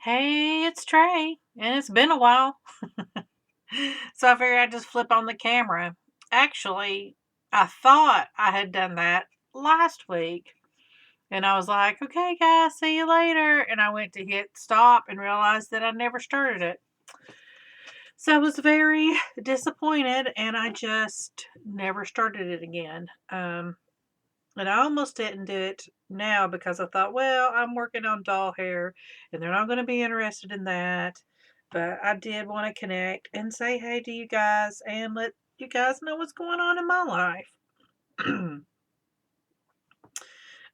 Hey, it's Trey, and it's been a while. So I figured I'd just flip on the camera. Actually, I thought I had done that last week, and I was like, okay, guys, see you later. And I went to hit stop and realized that I never started it. So I was very disappointed, and I just never started it again. And I almost didn't do it now because I thought, well, I'm working on doll hair and they're not going to be interested in that. But I did want to connect and say hey to you guys and let you guys know what's going on in my life.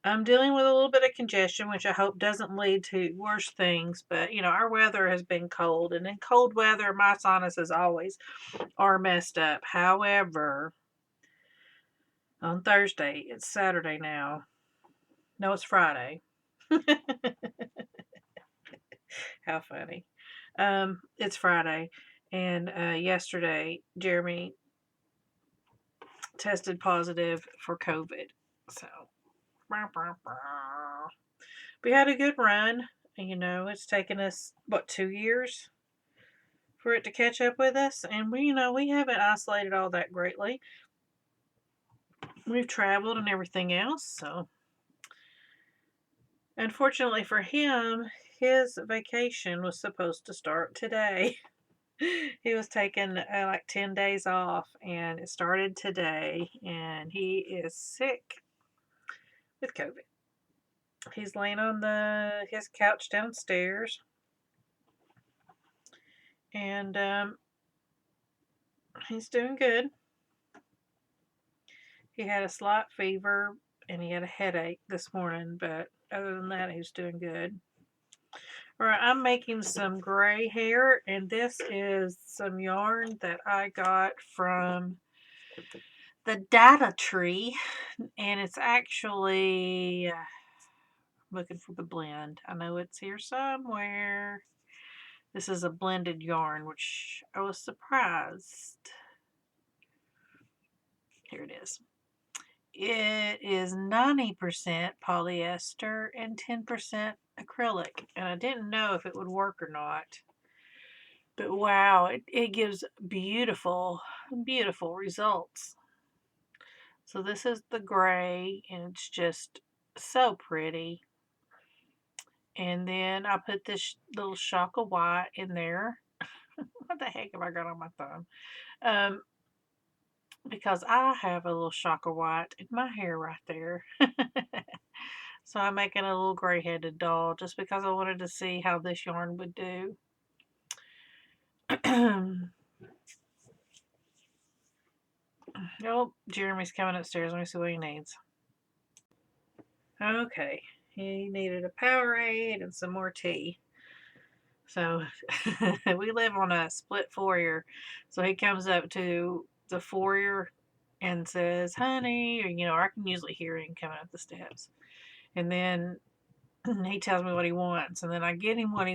I'm dealing with a little bit of congestion, which I hope doesn't lead to worse things. But, our weather has been cold, and in cold weather, my sinuses always are messed up. However, on Thursday, it's Saturday now. No, it's Friday. How funny. It's Friday, and yesterday Jeremy tested positive for COVID. So we had a good run. It's taken us what 2 years for it to catch up with us, and we haven't isolated all that greatly. We've traveled and everything else, so unfortunately for him, his vacation was supposed to start today. He was taking like 10 days off, and it started today, and he is sick with COVID. He's laying on his couch downstairs, and he's doing good. He had a slight fever, and he had a headache this morning, but other than that, he's doing good. All right, I'm making some gray hair, and this is some yarn that I got from the Data Tree, and it's actually looking for the blend. I know it's here somewhere. This is a blended yarn, which I was surprised. Here it is. It is 90% polyester and 10% acrylic, and I didn't know if it would work or not. But wow, it gives beautiful, beautiful results. So this is the gray, and it's just so pretty. And then I put this little shock of white in there. What the heck have I got on my thumb? Because I have a little shock of white in my hair right there. So I'm making a little gray-headed doll just because I wanted to see how this yarn would do. Oh, Jeremy's coming upstairs. Let me see what he needs. Okay, he needed a Powerade and some more tea. So we live on a split foyer. So he comes up to the foyer and says, honey, or I can usually hear him coming up the steps. And then he tells me what he wants, and then I get him what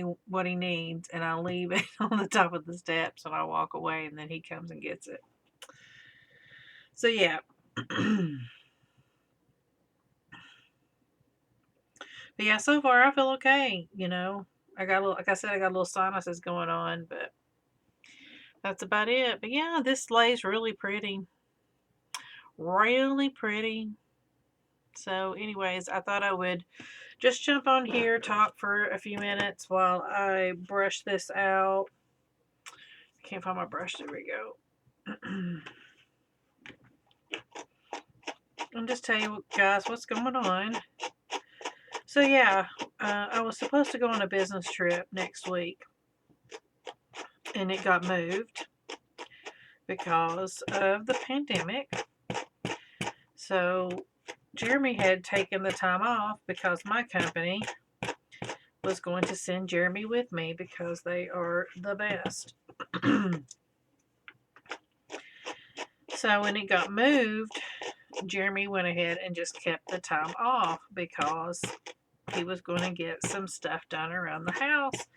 he needs, and I leave it on the top of the steps, and I walk away, and then he comes and gets it. So yeah. But yeah, so far I feel okay. I got a little, like I said, I got a little sinuses going on, but that's about it. But yeah, this lays really pretty. Really pretty. So anyways, I thought I would just jump on here, talk for a few minutes while I brush this out. I can't find my brush. There we go. And just tell you guys what's going on. So yeah, I was supposed to go on a business trip next week, and it got moved because of the pandemic. So Jeremy had taken the time off because my company was going to send Jeremy with me because they are the best. So when it got moved, Jeremy went ahead and just kept the time off because he was going to get some stuff done around the house.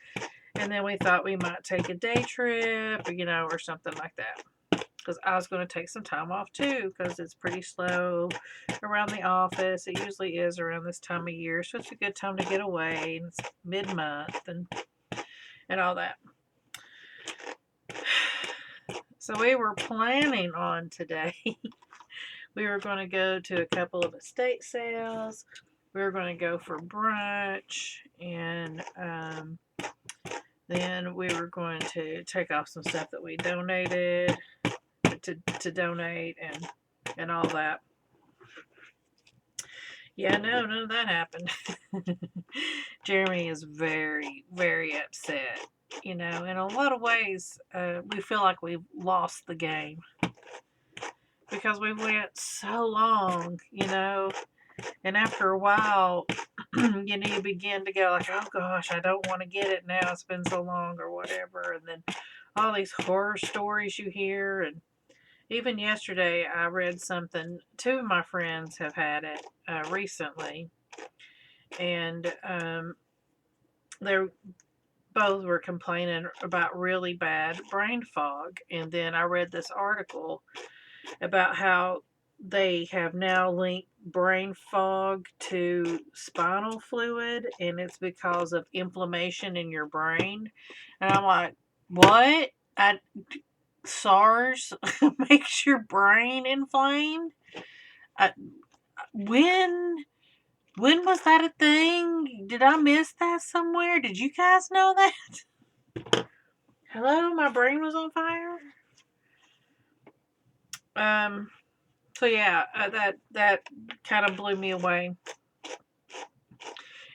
And then we thought we might take a day trip, or something like that. Because I was going to take some time off too, because it's pretty slow around the office. It usually is around this time of year, so it's a good time to get away. And it's mid-month, and and all that. So we were planning on today. We were going to go to a couple of estate sales. We were going to go for brunch, and then we were going to take off some stuff that we donated to donate and all that. Yeah, no, none of that happened. Jeremy is very, very upset. In a lot of ways, we feel like we've lost the game because we went so long, and after a while, you begin to go like, oh gosh, I don't want to get it now. It's been so long or whatever. And then all these horror stories you hear. And even yesterday, I read something. Two of my friends have had it recently. And they both were complaining about really bad brain fog. And then I read this article about how they have now linked brain fog to spinal fluid, and it's because of inflammation in your brain. And I'm like, what? SARS makes your brain inflamed? I, when was that a thing? Did I miss that somewhere? Did you guys know that? Hello, my brain was on fire. So yeah, that kind of blew me away.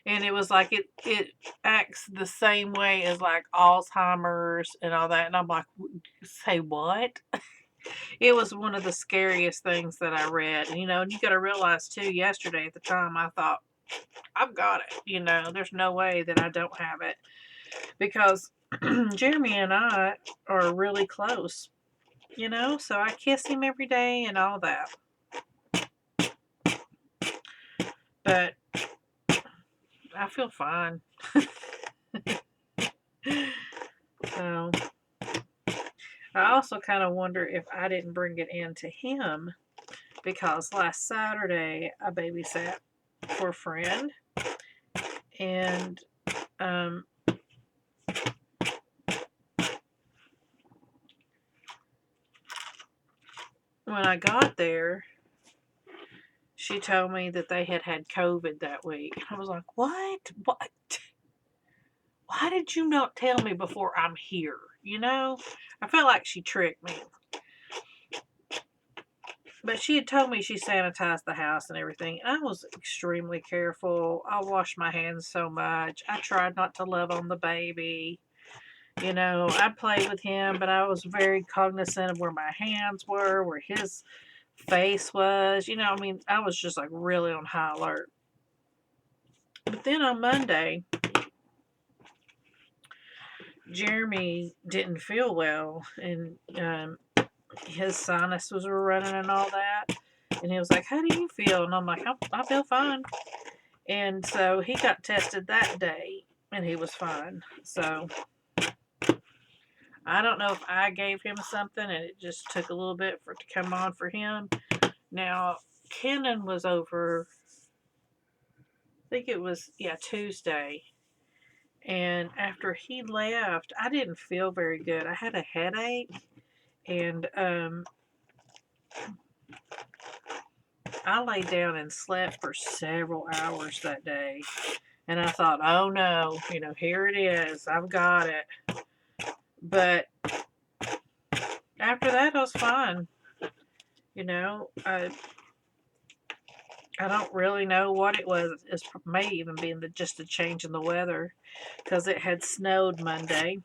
And it was like it acts the same way as like Alzheimer's and all that. And I'm like, say what? It was one of the scariest things that I read. And you got to realize too, yesterday at the time, I thought, I've got it. There's no way that I don't have it. Because Jeremy and I are really close, so I kiss him every day and all that. But I feel fine. So I also kind of wonder if I didn't bring it in to him because last Saturday I babysat for a friend, and when I got there, she told me that they had COVID that week. I was like, what? What? Why did you not tell me before I'm here? I felt like she tricked me. But she had told me she sanitized the house and everything. I was extremely careful. I washed my hands so much. I tried not to love on the baby. I'd play with him, but I was very cognizant of where my hands were, where his face was. I was just like really on high alert. But then on Monday, Jeremy didn't feel well, and his sinuses were running and all that. And he was like, how do you feel? And I'm like, I feel fine. And so he got tested that day, and he was fine. So I don't know if I gave him something, and it just took a little bit for it to come on for him. Now, Kenan was over, I think it was, Tuesday. And after he left, I didn't feel very good. I had a headache, and I laid down and slept for several hours that day. And I thought, oh no, here it is. I've got it. But after that, I was fine. I don't really know what it was. It may even be just a change in the weather because it had snowed Monday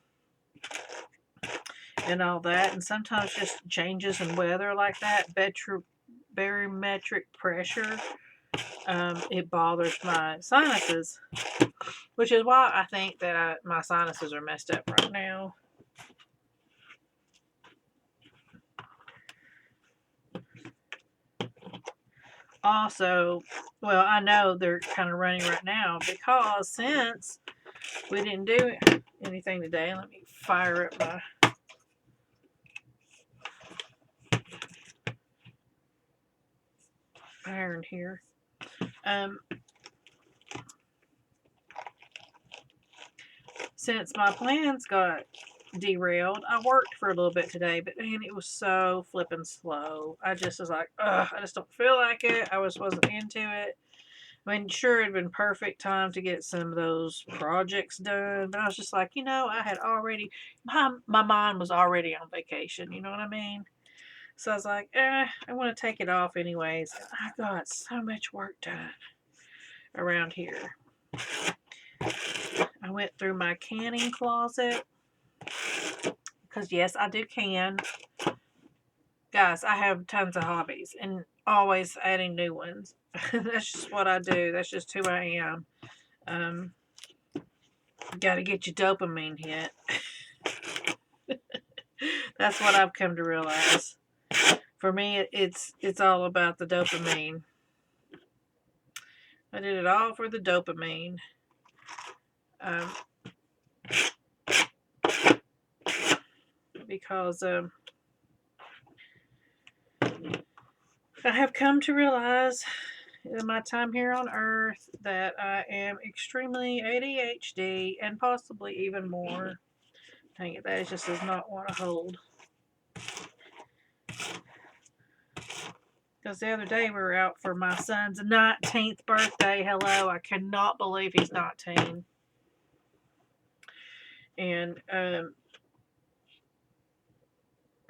and all that. And sometimes just changes in weather like that, barometric pressure, it bothers my sinuses, which is why I think that my sinuses are messed up right now. Also, well, I know they're kind of running right now because since we didn't do anything today, let me fire up my iron here. since my plans got derailed, I worked for a little bit today, but man, it was so flippin' slow. I just was like, ugh, I just don't feel like it. I wasn't into it. I mean, sure, it'd been perfect time to get some of those projects done, but I was just like, I had already, my mind was already on vacation, you know what I mean? So I was like, I want to take it off anyways. I got so much work done around here. I went through my canning closet, because yes, I do can. Guys, I have tons of hobbies and always adding new ones. That's just what I do. That's just who I am. Got to get your dopamine hit. That's what I've come to realize. For me, it's all about the dopamine. I did it all for the dopamine. Because I have come to realize in my time here on Earth that I am extremely ADHD and possibly even more. Dang it, that just does not want to hold. Because the other day we were out for my son's 19th birthday. Hello, I cannot believe he's 19. And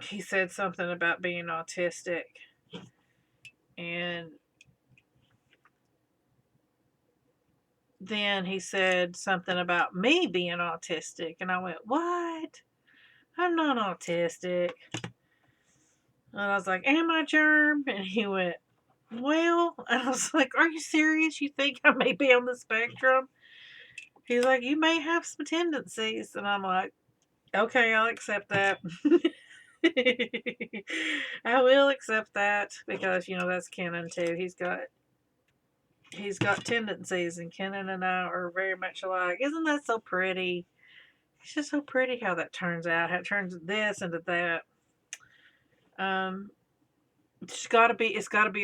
he said something about being autistic. And then he said something about me being autistic. And I went, what? I'm not autistic. And I was like, am I, germ? And he went, well. And I was like, are you serious? You think I may be on the spectrum? He's like, you may have some tendencies. And I'm like, okay, I'll accept that. I will accept that because, that's Kenan too. He's got tendencies, and Kenan and I are very much alike. Isn't that so pretty? It's just so pretty how that turns out. How it turns this into that. It's got to be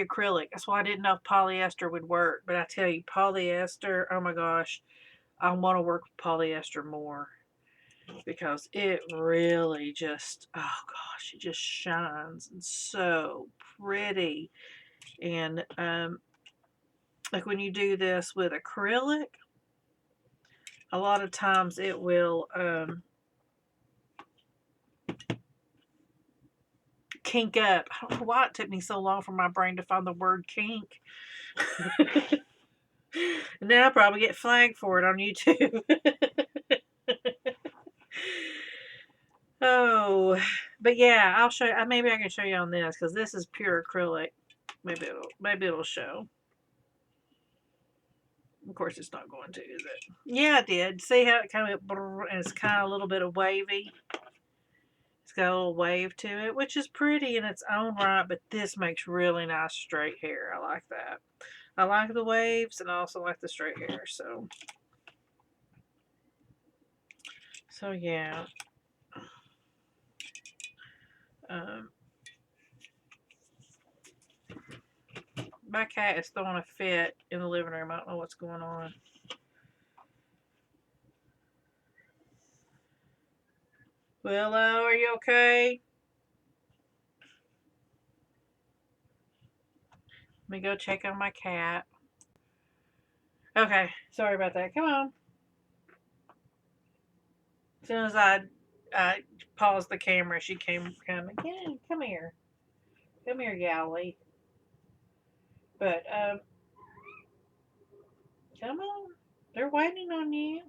acrylic. That's why I didn't know if polyester would work. But I tell you, polyester. Oh my gosh, I want to work with polyester more because it really just, oh gosh, it just shines and so pretty. And like when you do this with acrylic, a lot of times it will kink up. I don't know why it took me so long for my brain to find the word kink. And then I'll probably get flagged for it on YouTube. Oh, but yeah, I'll show you. Maybe I can show you on this because this is pure acrylic. Maybe it'll show. Of course, it's not going to, is it? Yeah, it did. See how it kind of and it's kind of a little bit of wavy. It's got a little wave to it, which is pretty in its own right. But this makes really nice straight hair. I like that. I like the waves and I also like the straight hair. So yeah. My cat is throwing a fit in the living room. I don't know what's going on. Willow, are you okay? Let me go check on my cat. Okay, sorry about that. Come on. As soon as I paused the camera, she came coming. Yeah, come here. Come here, Yowly. But, come on. They're waiting on you.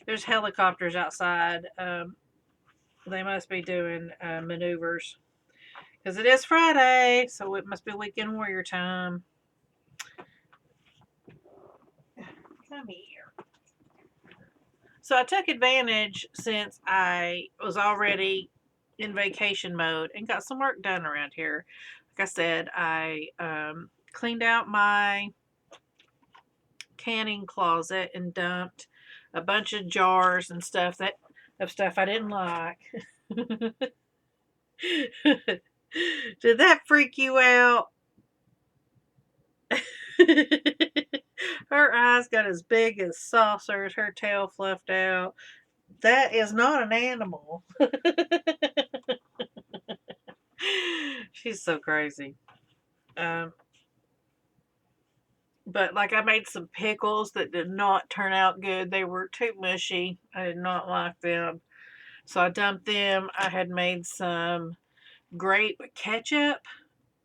There's helicopters outside. They must be doing maneuvers. Because it is Friday, so it must be weekend warrior time. Come here. So I took advantage since I was already in vacation mode and got some work done around here. Like I said, I cleaned out my canning closet and dumped a bunch of jars and stuff I didn't like. Did that freak you out? Her eyes got as big as saucers, her tail fluffed out. That is not an animal. She's so crazy. Um, but like I made some pickles that did not turn out good. They were too mushy. I did not like them. So I dumped them. I had made some grape ketchup,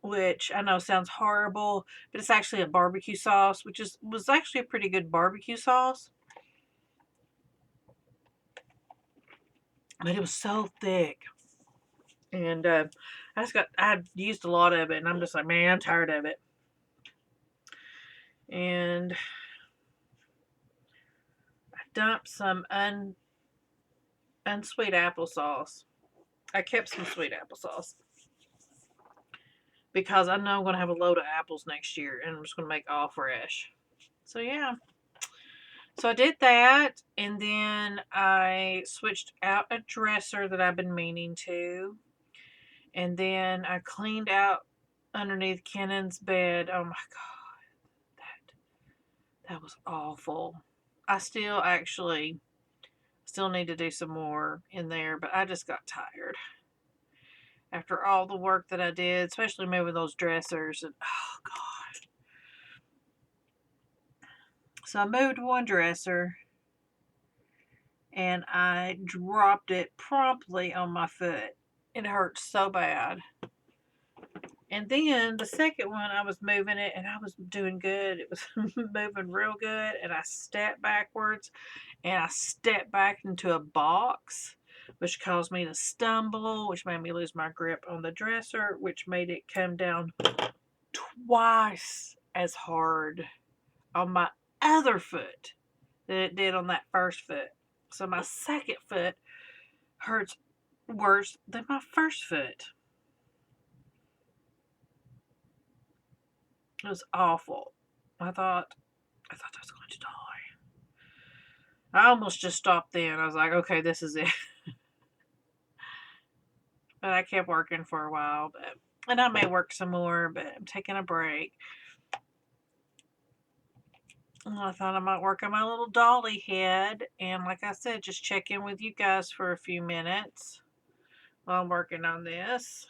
which I know sounds horrible, but it's actually a barbecue sauce, which was actually a pretty good barbecue sauce. But it was so thick. And I had used a lot of it, and I'm just like, man, I'm tired of it. And I dumped some unsweet applesauce. I kept some sweet applesauce because I know I'm going to have a load of apples next year, and I'm just going to make all fresh. So yeah. So I did that, and then I switched out a dresser that I've been meaning to. And then I cleaned out underneath Kennan's bed. Oh my God. That was awful. I still need to do some more in there, but I just got tired. After all the work that I did, especially moving those dressers, and oh God. So I moved one dresser and I dropped it promptly on my foot. It hurt so bad. And then the second one, I was moving it and I was doing good. It was moving real good. And I stepped backwards and I stepped back into a box, which caused me to stumble, which made me lose my grip on the dresser, which made it come down twice as hard on my other foot than it did on that first foot. So my second foot hurts worse than my first foot. It was awful. I thought I was going to die. I almost just stopped then. I was like, okay, this is it. But I kept working for a while, and I may work some more, but I'm taking a break. And I thought I might work on my little dolly head, and like I said, just check in with you guys for a few minutes while I'm working on this.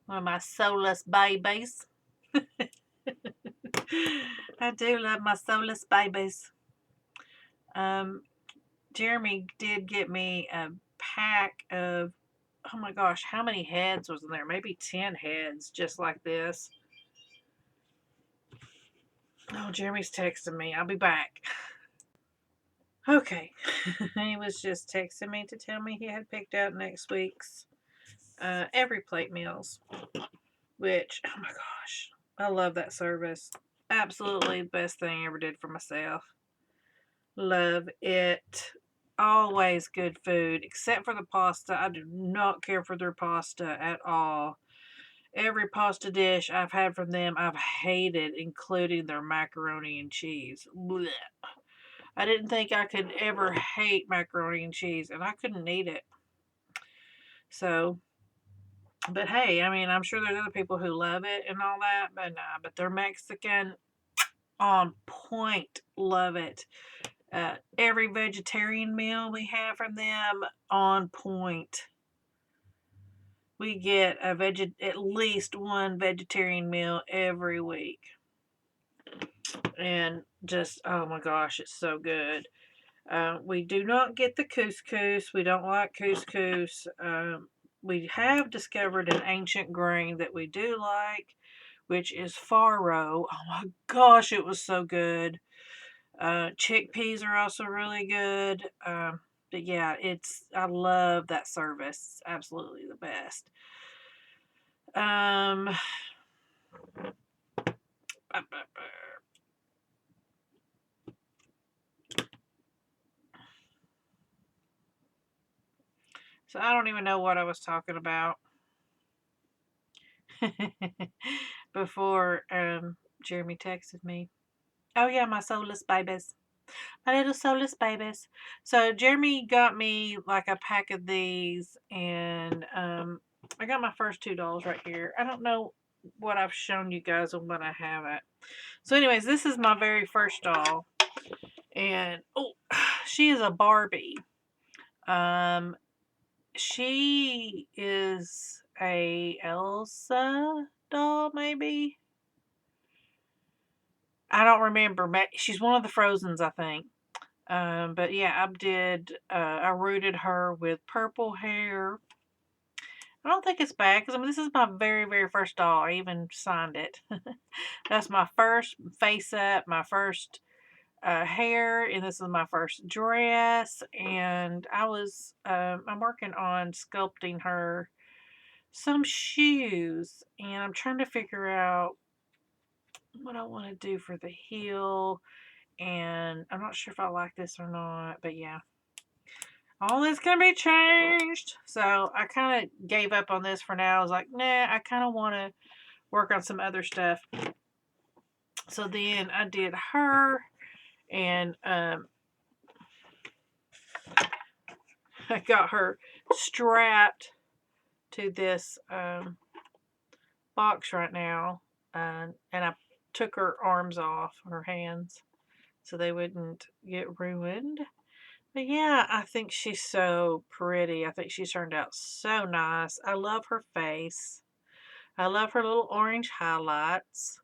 One of my soulless babies. I do love my soulless babies. Jeremy did get me a pack of, oh my gosh, how many heads was in there? Maybe 10 heads just like this. Oh, Jeremy's texting me. I'll be back. Okay. He was just texting me to tell me he had picked out next week's Every Plate meals, which, oh my gosh, I love that service. Absolutely the best thing I ever did for myself. Love it. Always good food, except for the pasta. I do not care for their pasta at all. Every pasta dish I've had from them, I've hated, including their macaroni and cheese. Blech. I didn't think I could ever hate macaroni and cheese, and I couldn't eat it. So, but hey, I mean, I'm sure there's other people who love it and all that, but nah, but they're Mexican on point. Love it. Every vegetarian meal we have from them on point. We get at least one vegetarian meal every week. And just, oh my gosh, it's so good. We do not get the couscous. We don't like couscous. We have discovered an ancient grain that we do like, which is farro. Oh my gosh, it was so good. Chickpeas are also really good. But yeah, I love that service. It's absolutely the best. Um, so I don't even know what I was talking about before Jeremy texted me. Oh yeah, my soulless babies. My little soulless babies. So Jeremy got me like a pack of these, and I got my first $2 right here. I don't know. what I've shown you guys and what I haven't. So anyways, this is my very first doll. And oh, she is a Barbie. Um, she is a Elsa doll, maybe. I don't remember. She's one of the Frozens, I think. But yeah, I rooted her with purple hair. I don't think it's bad because I mean this is my very very first doll. I even signed it. That's my first face up, my first hair, and this is my first dress. And I'm working on sculpting her some shoes, and I'm trying to figure out what I want to do for the heel. And I'm not sure if I like this or not, but yeah. All this can be changed. So I kind of gave up on this for now. I was like, nah, I kind of want to work on some other stuff. So then I did her, and I got her strapped to this box right now, and I took her arms off, her hands, so they wouldn't get ruined. But yeah, I think she's so pretty. I think she's turned out so nice. I love her face. I love her little orange highlights.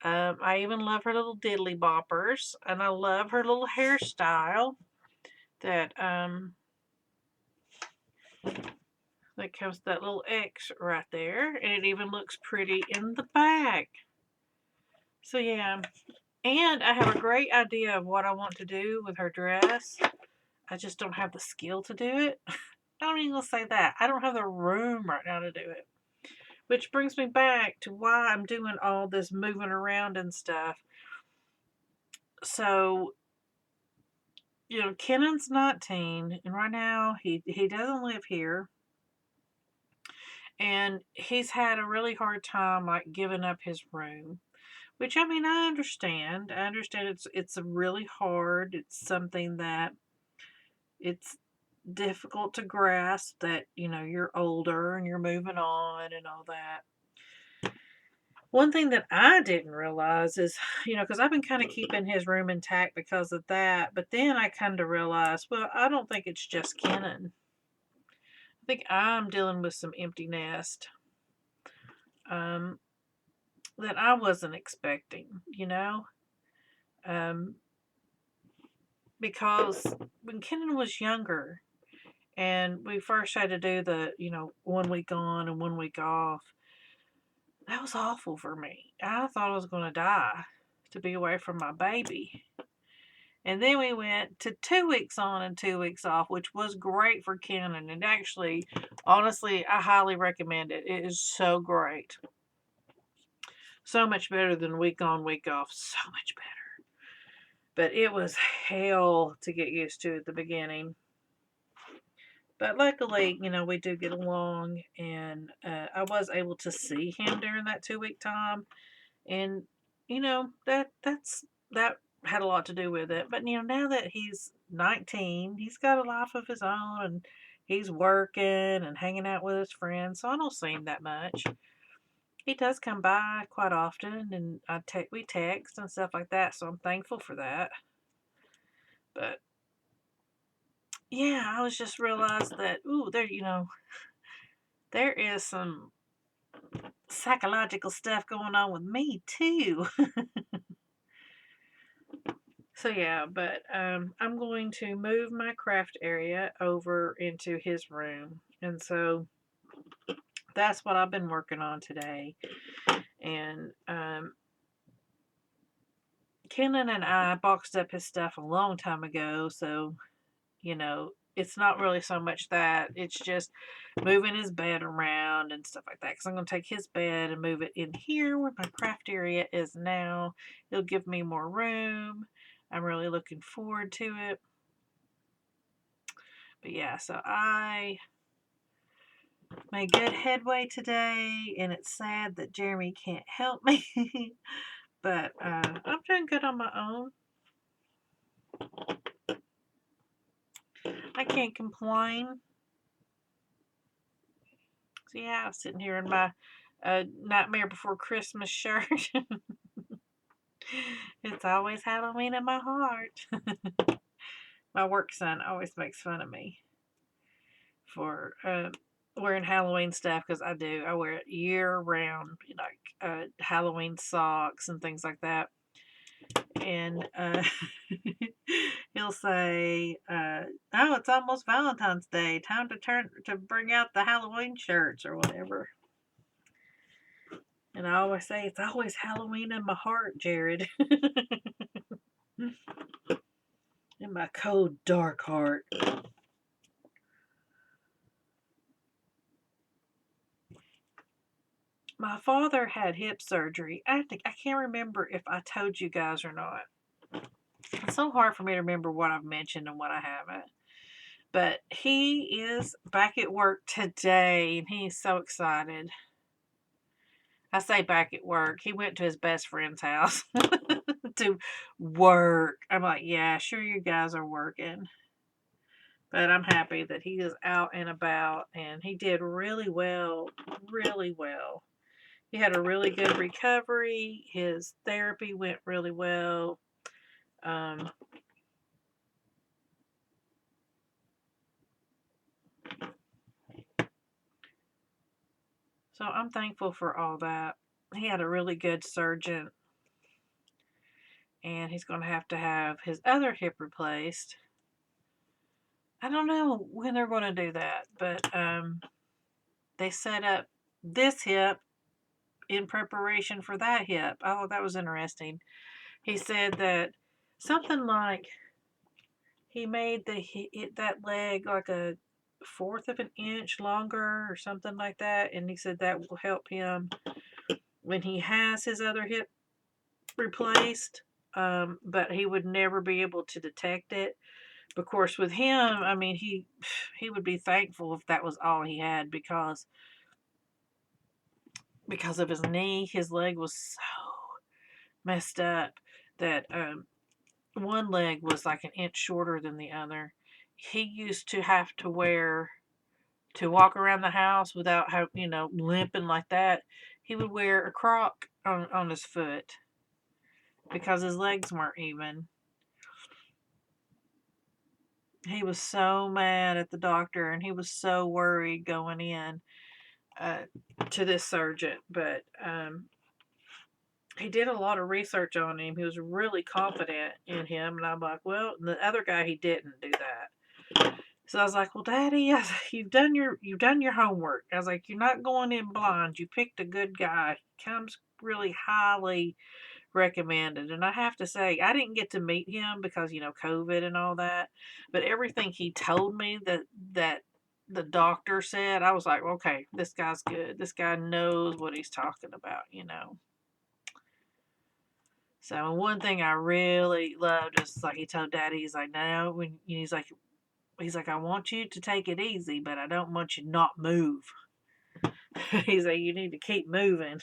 I even love her little diddly boppers, and I love her little hairstyle that that comes with that little X right there, and it even looks pretty in the back. So yeah, and I have a great idea of what I want to do with her dress. I just don't have the skill to do it. I don't even gonna say that. I don't have the room right now to do it. Which brings me back to why I'm doing all this moving around and stuff. So, Kennan's 19, and right now he doesn't live here. And he's had a really hard time like giving up his room. Which I mean I understand. I understand it's really hard. It's something that it's difficult to grasp that, you're older and you're moving on and all that. One thing that I didn't realize is, because I've been kind of keeping his room intact because of that, but then I kind of realized, well, I don't think it's just Kenan. I think I'm dealing with some empty nest um, that I wasn't expecting, um, because when Kenan was younger and we first had to do the, 1 week on and 1 week off, that was awful for me. I thought I was going to die to be away from my baby. And then we went to 2 weeks on and 2 weeks off, which was great for Kenan. And actually, honestly, I highly recommend it. It is so great. So much better than week on, week off. So much better. But it was hell to get used to at the beginning. But luckily, we do get along. And I was able to see him during that 2 week time. And, that had a lot to do with it. But, now that he's 19, he's got a life of his own and he's working and hanging out with his friends. So I don't see him that much. He does come by quite often and we text and stuff like that. So I'm thankful for that. But yeah, I was just realized that, there is some psychological stuff going on with me too. So yeah, but I'm going to move my craft area over into his room. And so that's what I've been working on today. And Kenan and I boxed up his stuff a long time ago. So, it's not really so much that. It's just moving his bed around and stuff like that. Because I'm going to take his bed and move it in here where my craft area is now. It'll give me more room. I'm really looking forward to it. But yeah, so I made good headway today, and it's sad that Jeremy can't help me. But I'm doing good on my own. I can't complain. So yeah, I'm sitting here in my a Nightmare Before Christmas shirt. It's always Halloween in my heart. My work son always makes fun of me for wearing Halloween stuff because I do. I wear it year round, like Halloween socks and things like that. And he'll say, "Oh, it's almost Valentine's Day. Time to bring out the Halloween shirts or whatever." And I always say, "It's always Halloween in my heart, Jared." In my cold, dark heart. My father had hip surgery. I can't remember if I told you guys or not. It's so hard for me to remember what I've mentioned and what I haven't. But he is back at work today, and he's so excited. I say back at work. He went to his best friend's house to work. I'm like, yeah, sure, you guys are working. But I'm happy that he is out and about, and he did really well, really well. He had a really good recovery. His therapy went really well. Um, so I'm thankful for all that. He had a really good surgeon, and he's going to have his other hip replaced. I don't know when they're going to do that, but they set up this hip in preparation for that hip. I thought that was interesting. He said that something like he made that leg like a fourth of an inch longer or something like that, and he said that will help him when he has his other hip replaced. But he would never be able to detect it. Of course, with him, I mean, he would be thankful if that was all he had because of his knee. His leg was so messed up that one leg was like an inch shorter than the other. He used to have to walk around the house without limping like that. He would wear a crock on his foot because his legs weren't even. He was so mad at the doctor, and he was so worried going in uh, to this surgeon. But he did a lot of research on him. He was really confident in him, and I'm like, well, the other guy, he didn't do that. So I was like, well, Daddy, you've done your homework. I was like, you're not going in blind. You picked a good guy. He comes really highly recommended. And I have to say, I didn't get to meet him because, COVID and all that. But everything he told me that the doctor said, I was like, okay, this guy's good. This guy knows what he's talking about. So one thing I really loved is like he told Daddy, he's like, no, he's like, I want you to take it easy, but I don't want you to not move. He's like, you need to keep moving.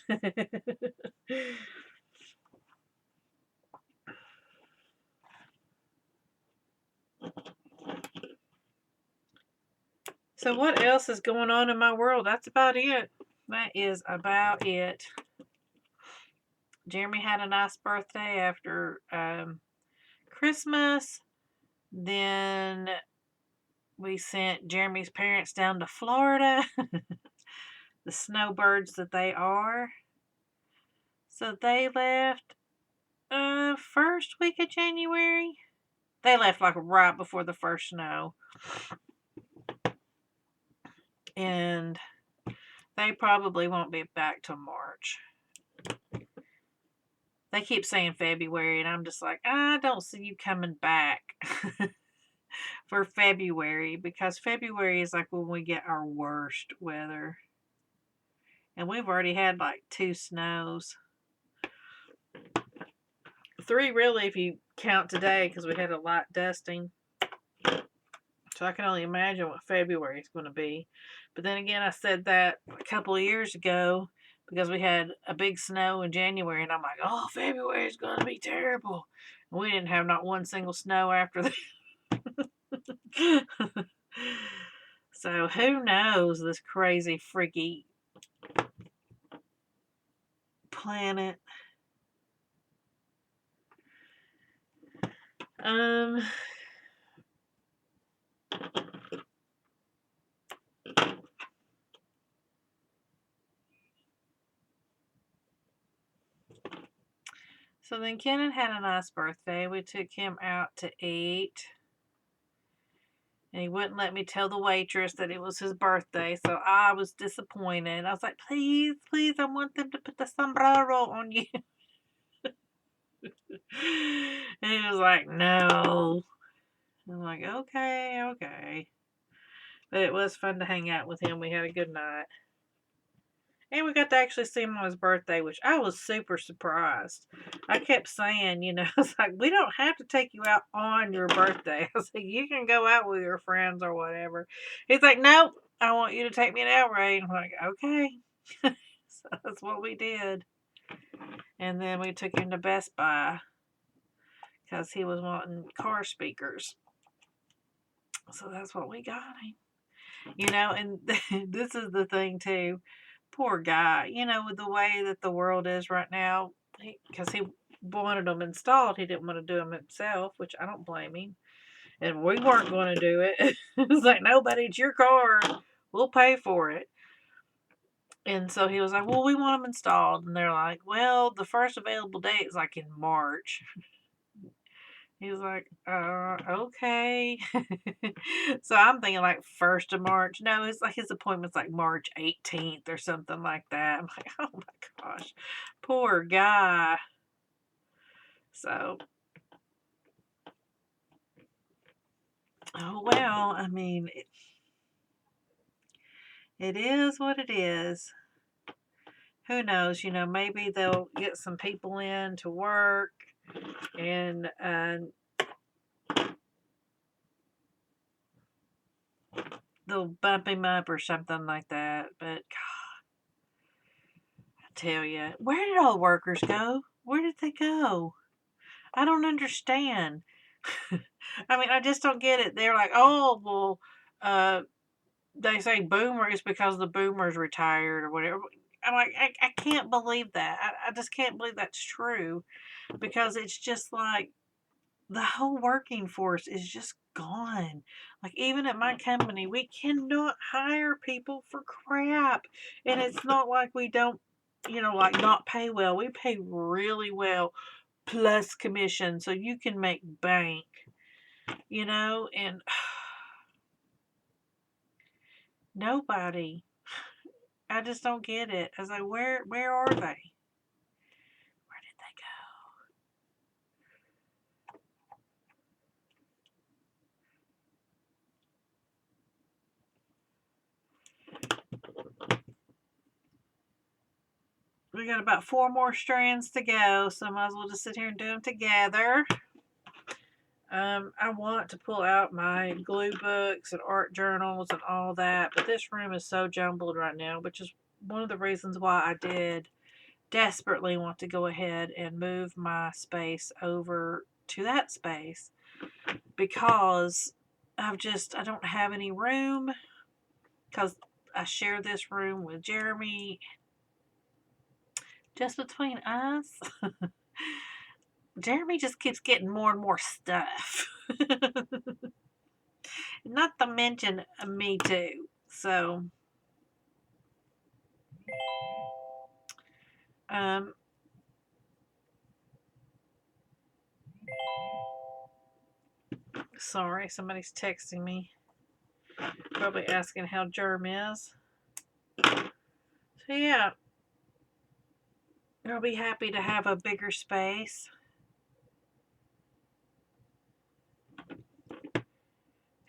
So what else is going on in my world? That's about it. That is about it. Jeremy had a nice birthday after Christmas. Then we sent Jeremy's parents down to Florida. The snowbirds that they are. So they left first week of January. They left like right before the first snow. And they probably won't be back till March. They keep saying February, and I'm just like, I don't see you coming back for February, because February is like when we get our worst weather. And we've already had like 2 snows. 3 really if you count today, because we had a light dusting. So I can only imagine what February is going to be. But then again, I said that a couple of years ago because we had a big snow in January, and I'm like, oh, February is going to be terrible. And we didn't have not one single snow after that. So who knows, this crazy, freaky planet. Um, so then Kenan had a nice birthday. We took him out to eat. And he wouldn't let me tell the waitress that it was his birthday, so I was disappointed. I was like, please, please, I want them to put the sombrero on you. And he was like, no. I'm like, okay, okay. But it was fun to hang out with him. We had a good night. And we got to actually see him on his birthday, which I was super surprised. I kept saying, it's like, we don't have to take you out on your birthday. I was like, you can go out with your friends or whatever. He's like, nope, I want you to take me to Outrage. I'm like, okay. So that's what we did. And then we took him to Best Buy because he was wanting car speakers. So that's what we got him. And this is the thing too. Poor guy, with the way that the world is right now, because he wanted them installed, he didn't want to do them himself, which I don't blame him. And we weren't going to do it. It's like, nobody, it's your car. We'll pay for it. And so he was like, well, we want them installed. And they're like, well, the first available date is like in March. He was like, okay. So I'm thinking like 1st of March. No, it's like his appointment's like March 18th or something like that. I'm like, oh my gosh, poor guy. So, oh well, I mean, it is what it is. Who knows, maybe they'll get some people in to work and they'll bump him up or something like that. But God, I tell you, where did all the workers go? Where did they go? I don't understand. I mean, I just don't get it. They're like, oh, well, they say boomer is because the boomers retired or whatever. I'm like, I can't believe that. I just can't believe that's true because it's just like the whole working force is just gone. Like, even at my company, we cannot hire people for crap. And it's not like we don't, like not pay well. We pay really well plus commission so you can make bank, and nobody. I just don't get it. I was like, where are they? Where did they go? We got about 4 more strands to go, so I might as well just sit here and do them together. I want to pull out my glue books and art journals and all that, but this room is so jumbled right now, which is one of the reasons why I did desperately want to go ahead and move my space over to that space, because I don't have any room, because I share this room with Jeremy. Just between us, Jeremy just keeps getting more and more stuff. Not to mention me too. So, um, sorry, somebody's texting me. Probably asking how Germ is. So yeah, I'll be happy to have a bigger space.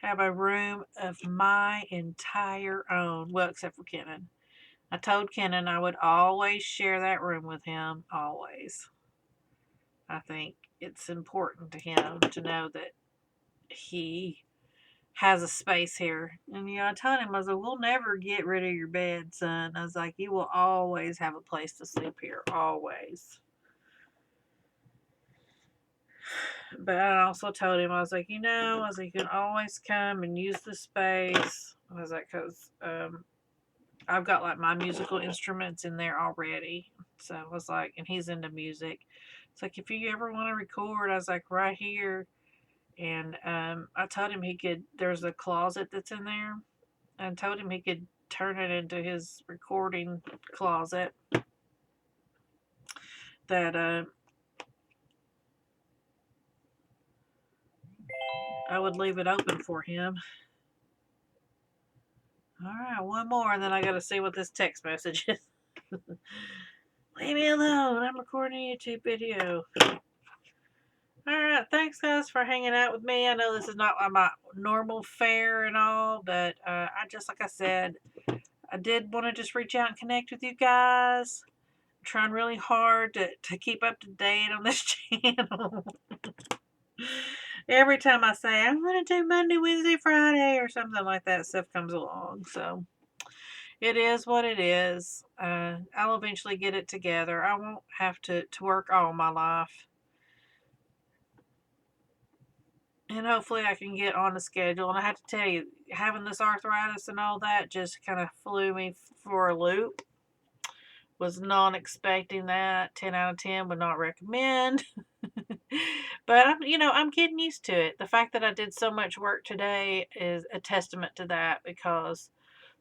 Have a room of my entire own. Well, except for Kenan. I told Kenan I would always share that room with him. Always. I think it's important to him to know that he has a space here. And I told him, I was like, we'll never get rid of your bed, son. I was like, you will always have a place to sleep here. Always. But I also told him, I was like, you can always come and use the space. I was like, because I've got like my musical instruments in there already. So I was like, and he's into music. It's like, if you ever want to record, I was like, right here. And I told him he could, there's a closet that's in there. I told him he could turn it into his recording closet. That I would leave it open for him. All right, one more, and then I got to see what this text message is. Leave me alone. I'm recording a YouTube video. Alright, thanks guys for hanging out with me. I know this is not my normal fare and all, but I just, like I said, I did want to just reach out and connect with you guys. I'm trying really hard to keep up to date on this channel. Every time I say, I'm going to do Monday, Wednesday, Friday, or something like that, stuff comes along. So, it is what it is. I'll eventually get it together. I won't have to work all my life. And hopefully I can get on the schedule. And I have to tell you, having this arthritis and all that just kind of flew me for a loop. Was not expecting that. 10 out of 10 would not recommend. But I'm getting used to it. The fact that I did so much work today is a testament to that, because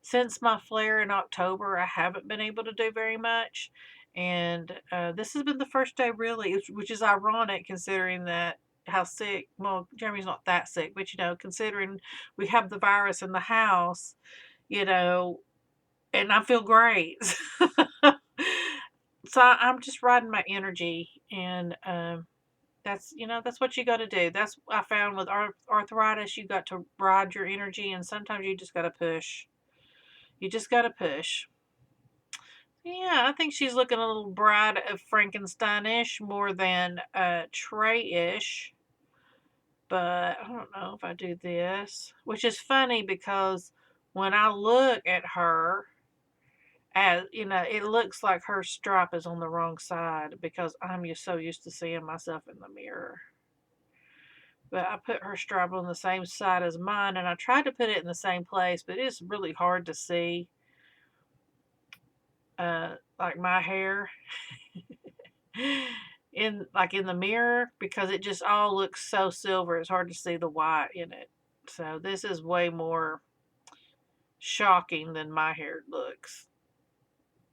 since my flare in October, I haven't been able to do very much. And this has been the first day, really, which is ironic considering that how sick, well, Jeremy's not that sick, but considering we have the virus in the house, and I feel great. So I'm just riding my energy, and that's what you got to do. That's I found with arthritis, you got to ride your energy, and sometimes you just got to push. You just got to push. Yeah, I think she's looking a little Bride of Frankenstein-ish more than Trey-ish. But I don't know if I do this. Which is funny because when I look at her, it looks like her stripe is on the wrong side because I'm just so used to seeing myself in the mirror. But I put her stripe on the same side as mine, and I tried to put it in the same place, but it's really hard to see. Like my hair in the mirror, because it just all looks so silver. It's hard to see the white in it. So this is way more shocking than my hair looks.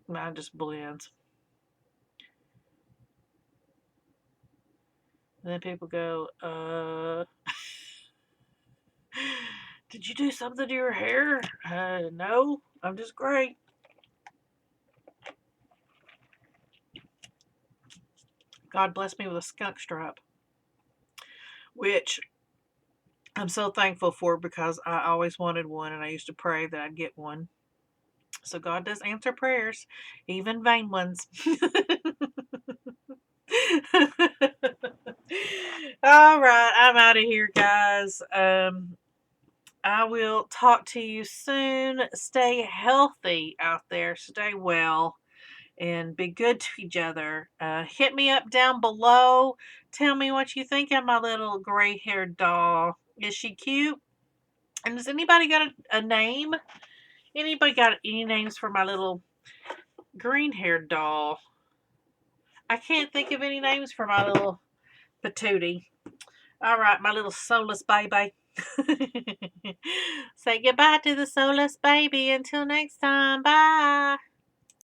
Mine just blends. And then people go, did you do something to your hair? No, I'm just great. God blessed me with a skunk stripe, which I'm so thankful for, because I always wanted one, and I used to pray that I'd get one. So God does answer prayers, even vain ones. All right, I'm out of here, guys. I will talk to you soon. Stay healthy out there. Stay well. And be good to each other. Hit me up down below. Tell me what you think of my little gray-haired doll. Is she cute? And does anybody got a name? Anybody got any names for my little green-haired doll? I can't think of any names for my little patootie. All right, my little soulless baby. Say goodbye to the soulless baby. Until next time. Bye.